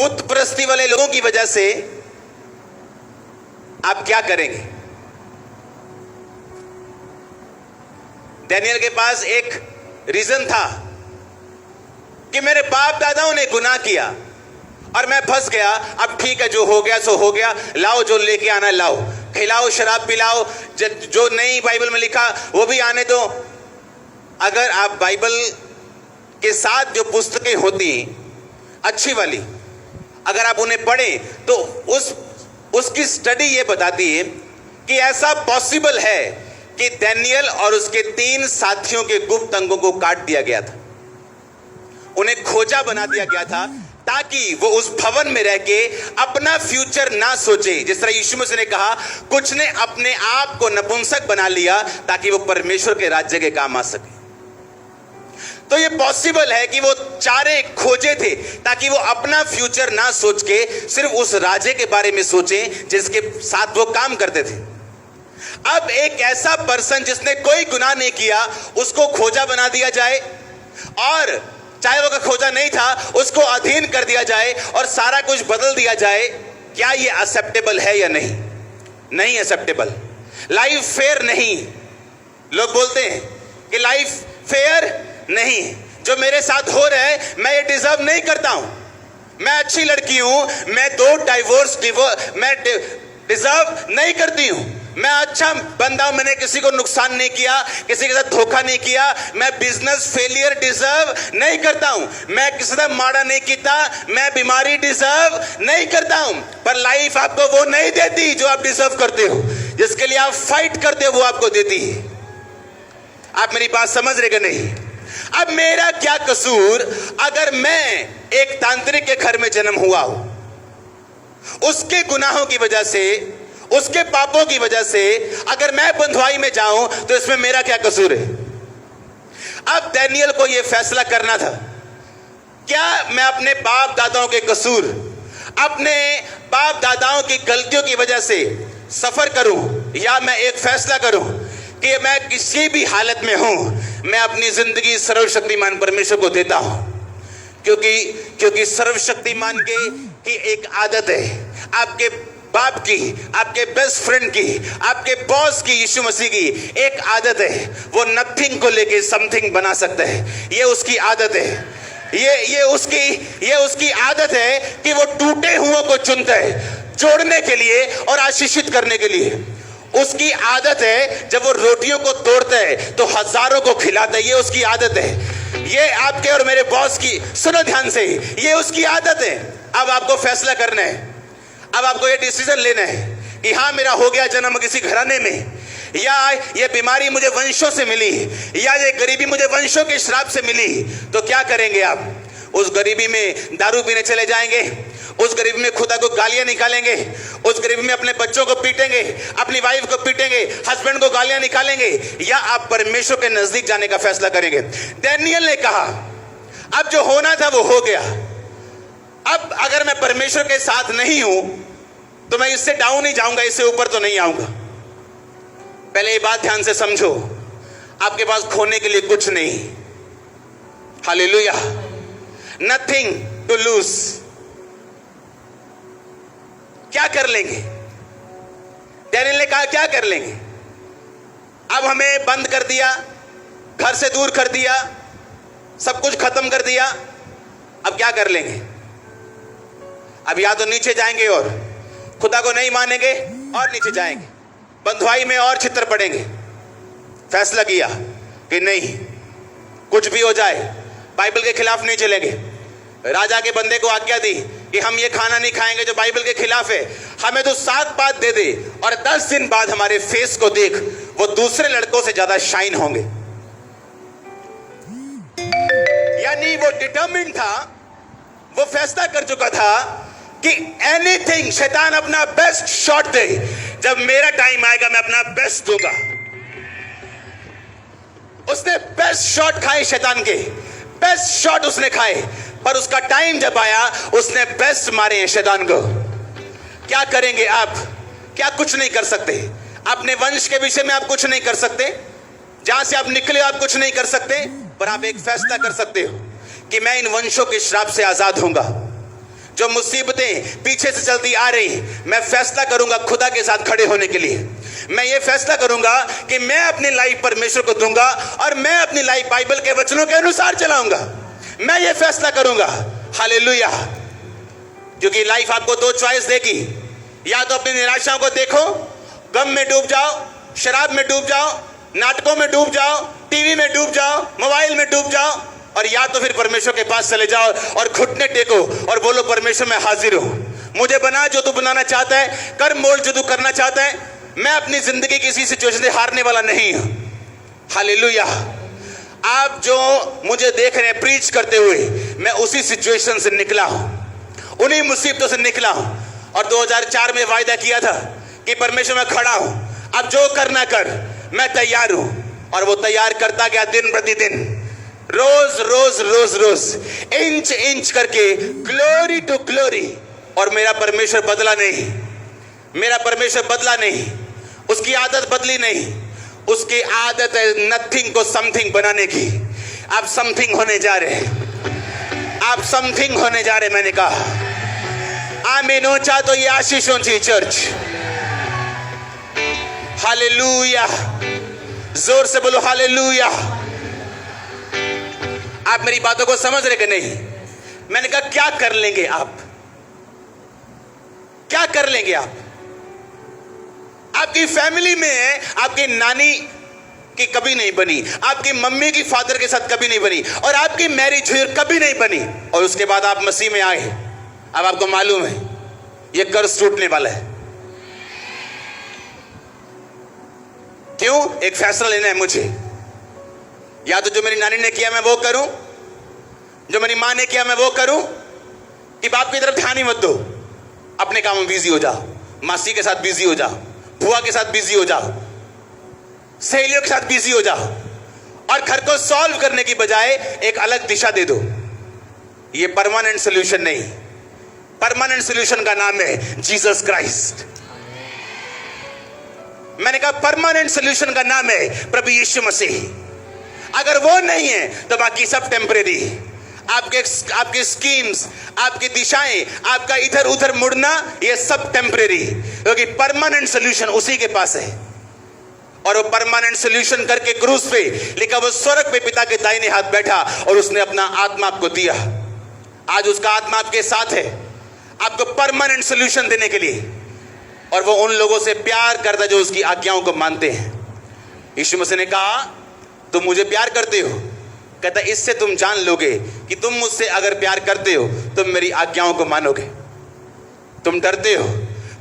बुत परस्ती वाले लोगों की वजह से आप क्या करेंगे? डैनियल के पास एक रीजन था कि मेरे बाप दादाओं ने गुनाह किया और मैं फंस गया। अब ठीक है, जो हो गया सो हो गया, लाओ जो लेके आना लाओ, खिलाओ शराब पिलाओ, जो नहीं बाइबल में लिखा वो भी आने दो। अगर आप बाइबल के साथ जो पुस्तकें होती अच्छी वाली, अगर आप उन्हें पढ़ें तो उसकी स्टडी ये बताती है कि ऐसा पॉसिबल है कि डैनियल और उसके 3 साथियों के गुप्त अंगों को काट दिया गया था, उन्हें खोजा बना दिया गया था ताकि वो उस भवन में रह के अपना फ्यूचर ना सोचे। जिस तरह यीशु मसीह ने कहा, कुछ ने अपने आप को नपुंसक बना लिया ताकि वो परमेश्वर के राज्य के काम आ सके। तो ये पॉसिबल है कि वो चारे खोजे थे ताकि वो अपना फ्यूचर ना सोच के सिर्फ उस राजे के बारे में सोचें जिसके साथ वो काम करते थे। अब एक ऐसा पर्सन जिसने कोई गुनाह नहीं किया उसको खोजा बना दिया जाए, और चाहे वो का खोजा नहीं था उसको अधीन कर दिया जाए और सारा कुछ बदल दिया जाए। क्या ये एक्सेप्टेबल है या नहीं? नहीं एक्सेप्टेबल। लाइफ फेयर नहीं। लोग बोलते हैं कि लाइफ फेयर नहीं, जो मेरे साथ हो रहा है मैं ये डिजर्व नहीं करता हूं, मैं अच्छी लड़की हूं, मैं 2 डाइवोर्स मैं डिजर्व नहीं करती हूं, मैं अच्छा बंदा हूं, मैंने किसी को नुकसान नहीं किया, किसी के साथ धोखा नहीं किया, मैं बिजनेस फेलियर डिजर्व नहीं करता हूं, मैं किसी से माड़ा नहीं किया, मैं बीमारी डिजर्व नहीं करता हूं। पर लाइफ आपको वो नहीं देती जो आप डिजर्व करते हो, जिसके लिए आप फाइट करते हो वो आपको देती है। आप मेरी बात समझ रहे कि नहीं? अब मेरा क्या कसूर अगर मैं एक तांत्रिक के घर में जन्म हुआ हूं, उसके गुनाहों की वजह से, उसके पापों की वजह से अगर मैं बंधुआई में जाऊं तो इसमें मेरा क्या कसूर है? अब डैनियल को यह फैसला करना था, क्या मैं अपने बाप दादाओं के कसूर, अपने बाप दादाओं की गलतियों की वजह से सफर करूं, या मैं एक फैसला करूं कि मैं किसी भी हालत में हूं मैं अपनी जिंदगी सर्वशक्तिमान परमेश्वर को देता हूं। क्योंकि सर्वशक्तिमान की एक आदत है, आपके बाप की, आपके बेस्ट फ्रेंड की, आपके बॉस की, यीशु मसीह की एक आदत है, वो नथिंग को लेके समथिंग बना सकता है। ये उसकी आदत है, ये उसकी आदत है कि वो टूटे हुओं को चुनता है जोड़ने के लिए और आशीषित करने के लिए। उसकी आदत है जब वो रोटियों को तोड़ता है तो हजारों को खिलाता है, ये उसकी आदत है। ये आपके और मेरे बॉस की, सुनो ध्यान से, ये उसकी आदत है। अब आपको फैसला करना है, अब आपको ये डिसीजन लेना है कि हाँ मेरा हो गया जन्म किसी घराने में, या ये बीमारी मुझे वंशों से मिली, या ये गरीबी मुझे वंशों के श्राप से मिली, तो क्या करेंगे आप? उस गरीबी में दारू पीने चले जाएंगे, उस गरीबी में खुदा को गालियां निकालेंगे, उस गरीबी में अपने बच्चों को पीटेंगे, अपनी वाइफ को पीटेंगे, हस्बैंड को गालियां निकालेंगे, या आप परमेश्वर के नजदीक जाने का फैसला करेंगे? डैनियल ने कहा अब जो होना था वो हो गया, अब अगर मैं परमेश्वर के साथ नहीं हूं तो मैं इससे डाउन ही जाऊंगा, इससे ऊपर तो नहीं आऊंगा। पहले ये बात ध्यान से समझो, आपके पास खोने के लिए कुछ नहीं। Hallelujah, nothing to lose. क्या कर लेंगे? डैनियल ने कहा क्या कर लेंगे? अब हमें बंद कर दिया, घर से दूर कर दिया, सब कुछ खत्म कर दिया, अब क्या कर लेंगे? अब या तो नीचे जाएंगे और खुदा को नहीं मानेंगे और नीचे जाएंगे, बंधुआई में और छितर पड़ेंगे। फैसला किया कि नहीं, कुछ भी हो जाए बाइबल के खिलाफ नहीं चलेंगे। राजा के बंदे को आज्ञा दी कि हम ये खाना नहीं खाएंगे जो बाइबल के खिलाफ है, हमें तो 7 बात दे दे और 10 दिन बाद हमारे फेस को देख, वो दूसरे लड़कों से ज्यादा शाइन होंगे। यानी वो डिटरमिन्ड था, वो फैसला कर चुका था कि एनीथिंग, शैतान अपना बेस्ट शॉट दे, जब मेरा टाइम आएगा मैं अपना बेस्ट दूंगा। उसने बेस्ट शॉट खाए, शैतान के बेस्ट शॉट उसने खाए, पर उसका टाइम जब आया उसने बेस्ट मारे हैं शैतान को। क्या करेंगे आप? क्या कुछ नहीं कर सकते। अपने वंश के विषय में आप कुछ नहीं कर सकते, जहां से आप निकले आप कुछ नहीं कर सकते, पर आप एक फैसला कर सकते हो कि मैं इन वंशों के श्राप से आजाद होऊंगा। जो मुसीबतें पीछे से चलती आ रही, मैं फैसला करूंगा खुदा के साथ खड़े होने के लिए। मैं ये फैसला करूंगा कि मैं अपनी लाइफ परमेश्वर को दूंगा और मैं अपनी लाइफ बाइबल के वचनों के अनुसार चलाऊंगा। मैं ये फैसला करूंगा। हालेलुया। क्योंकि लाइफ आपको दो चॉइस देगी, या तो अपनी निराशाओं को देखो, गम में डूब जाओ, शराब में डूब जाओ, नाटकों में डूब जाओ, टीवी में डूब जाओ, मोबाइल में डूब जाओ, और या तो फिर परमेश्वर के पास चले जाओ और घुटने टेको और बोलो, परमेश्वर मैं हाजिर हूं, मुझे बना जो तू बनाना चाहता है, कर मोल्ड जो तू करना चाहता है। मैं अपनी जिंदगी किसी सिचुएशन से हारने वाला नहीं हूं। हालेलुया। आप जो मुझे देख रहे हैं प्रीच करते हुए, मैं उसी सिचुएशन से निकला हूं, उन्हीं मुसीबतों से निकला हूं, और 2004 में वायदा किया था कि परमेश्वर मैं खड़ा हूं, अब जो करना कर, मैं तैयार हूं। और वो तैयार करता गया दिन प्रतिदिन, रोज रोज रोज रोज, इंच इंच करके, ग्लोरी टू ग्लोरी। और मेरा परमेश्वर बदला नहीं, मेरा परमेश्वर बदला नहीं, उसकी आदत बदली नहीं। उसकी आदत है नथिंग को समथिंग बनाने की। आप समथिंग होने जा रहे हैं, आप समथिंग होने जा रहे हैं। मैंने कहा आमीन ऊंचा तो ये आशीष ऊंची चर्च। हालेलुया। जोर से बोलो हालेलुया। आप मेरी बातों को समझ रहे कि नहीं? मैंने कहा क्या कर लेंगे आप, क्या कर लेंगे आप? आपकी फैमिली में आपकी नानी की कभी नहीं बनी, आपकी मम्मी की फादर के साथ कभी नहीं बनी, और आपकी मैरिज हुई कभी नहीं बनी, और उसके बाद आप मसीह में आए। अब आपको मालूम है ये कर्ज टूटने वाला है। क्यों? एक फैसला लेना है मुझे। या तो जो मेरी नानी ने किया मैं वो करूं, जो मेरी मां ने किया मैं वो करूं, कि बाप की तरफ ध्यान ही मत दो, अपने काम में बिजी हो जाओ, मासी के साथ बिजी हो जाओ, बुआ के साथ बिजी हो जाओ, सहेलियों के साथ बिजी हो जाओ, और घर को सॉल्व करने की बजाय एक अलग दिशा दे दो। ये परमानेंट सॉल्यूशन नहीं। परमानेंट सॉल्यूशन का नाम है जीसस क्राइस्ट। मैंने कहा परमानेंट सॉल्यूशन का नाम है प्रभु यीशु मसीह। अगर वो नहीं है तो बाकी सब टेम्परेरी। आपके स्कीम्स, आपकी दिशाएं, आपका इधर उधर मुड़ना, ये सब टेम्परेरी, क्योंकि परमानेंट सॉल्यूशन उसी के पास है। और वो परमानेंट सॉल्यूशन करके क्रूस पे लिखा, वो स्वर्ग पे पिता के दाहिने हाथ बैठा और उसने अपना आत्मा आपको दिया। आज उसका आत्मा आपके साथ है, आपको परमानेंट सॉल्यूशन देने के लिए। और वो उन लोगों से प्यार करता है जो उसकी आज्ञाओं को मानते हैं। यीशु मसीह ने कहा तुम मुझे प्यार करते हो, कहता इससे तुम जान लोगे कि तुम मुझसे अगर प्यार करते हो तुम मेरी आज्ञाओं को मानोगे। तुम डरते हो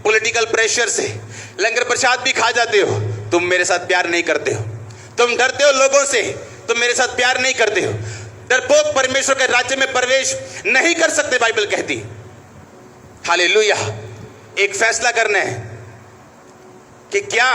पॉलिटिकल प्रेशर से, लंगर प्रसाद भी खा जाते हो, तुम मेरे साथ प्यार नहीं करते हो। तुम डरते हो लोगों से, तुम मेरे साथ प्यार नहीं करते हो। डरपोक परमेश्वर के राज्य में प्रवेश नहीं कर सकते, बाइबल कहती। हालेलुया। एक फैसला करना है कि क्या